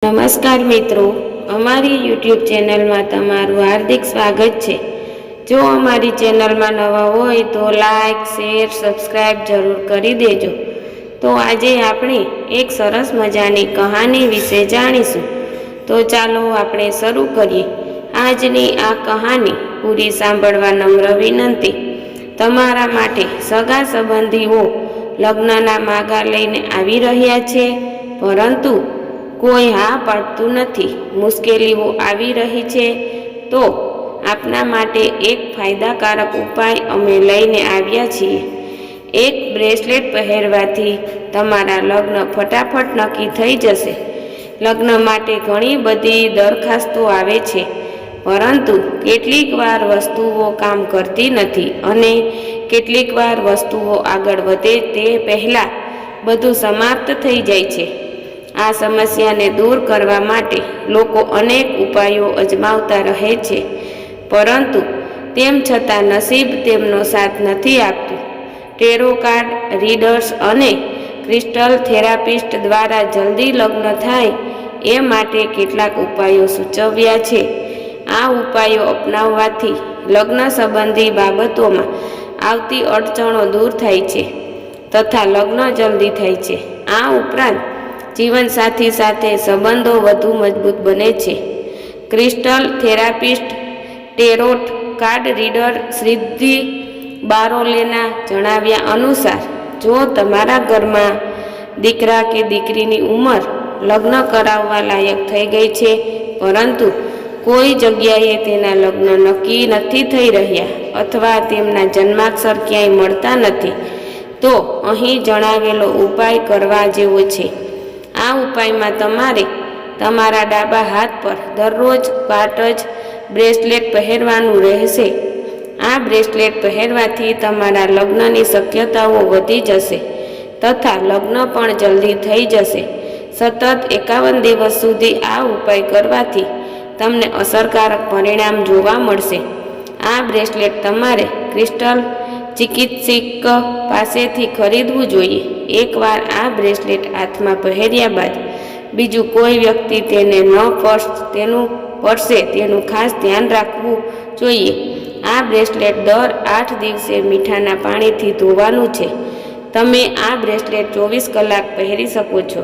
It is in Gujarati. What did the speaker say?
નમસ્કાર મિત્રો, અમારી યુટ્યુબ ચેનલમાં તમારું હાર્દિક સ્વાગત છે। જો અમારી ચેનલમાં નવા હોય તો લાઈક, શેર, સબસ્ક્રાઈબ જરૂર કરી દેજો। તો આજે આપણે એક સરસ મજાની કહાની વિશે જાણીશું। તો ચાલો આપણે શરૂ કરીએ। આજની આ કહાની પૂરી સાંભળવા નમ્ર વિનંતી। તમારા માટે સગા સંબંધીઓ લગ્નના માગા લઈને આવી રહ્યા છે, પરંતુ કોઈ હા પાડતું નથી। મુશ્કેલીઓ આવી રહી છે તો આપના માટે એક ફાયદાકારક ઉપાય અમે લઈને આવ્યા છીએ। એક બ્રેસલેટ પહેરવાથી તમારા લગ્ન ફટાફટ નક્કી થઈ જશે। લગ્ન માટે ઘણી બધી દરખાસ્તો આવે છે, પરંતુ કેટલીક વાર વસ્તુઓ કામ કરતી નથી અને કેટલીક વાર વસ્તુઓ આગળ વધે તે પહેલાં બધું સમાપ્ત થઈ જાય છે। આ સમસ્યાને દૂર કરવા માટે લોકો અનેક ઉપાયો અજમાવતા રહે છે, પરંતુ તેમ છતાં નસીબ તેમનો સાથ નથી આપતું। ટેરો કાર્ડ રીડર્સ અને ક્રિસ્ટલ થેરાપિસ્ટ દ્વારા જલ્દી લગ્ન થાય એ માટે કેટલાક ઉપાયો સૂચવ્યા છે। આ ઉપાયો અપનાવવાથી લગ્ન સંબંધી બાબતોમાં આવતી અડચણો દૂર થાય છે તથા લગ્ન જલ્દી થાય છે। આ ઉપરાંત જીવનસાથી સાથે સંબંધો વધુ મજબૂત બને છે। Crystal therapist tarot card reader સિદ્ધિ બારોલેના જણાવ્યા અનુસાર, જો તમારા ઘરમાં દીકરા કે દીકરીની ઉંમર લગ્ન કરાવવા લાયક થઈ ગઈ છે, પરંતુ કોઈ જગ્યાએ તેના લગ્ન નક્કી નથી થઈ રહ્યા અથવા તેમના જન્માક્ષર ક્યાંય મળતા નથી, તો અહીં જણાવેલો ઉપાય કરવા જેવો છે। આ ઉપાયમાં તમારે તમારા ડાબા હાથ પર દરરોજ ક્વાર્ટઝ બ્રેસલેટ પહેરવાનું રહેશે। આ બ્રેસલેટ પહેરવાથી તમારા લગ્નની શક્યતાઓ વધી જશે તથા લગ્ન પણ જલ્દી થઈ જશે। સતત 51 દિવસ સુધી આ ઉપાય કરવાથી તમને અસરકારક પરિણામ જોવા મળશે। આ બ્રેસલેટ તમારે ક્રિસ્ટલ ચિકિત્સક પાસેથી ખરીદવું જોઈએ। એકવાર આ બ્રેસલેટ હાથમાં પહેર્યા બાદ બીજું કોઈ વ્યક્તિ તેને ન પડશે તેનું ખાસ ધ્યાન રાખવું જોઈએ। આ બ્રેસલેટ દર 8 દિવસે મીઠાના પાણીથી ધોવાનું છે। તમે આ બ્રેસલેટ 24 કલાક પહેરી શકો છો।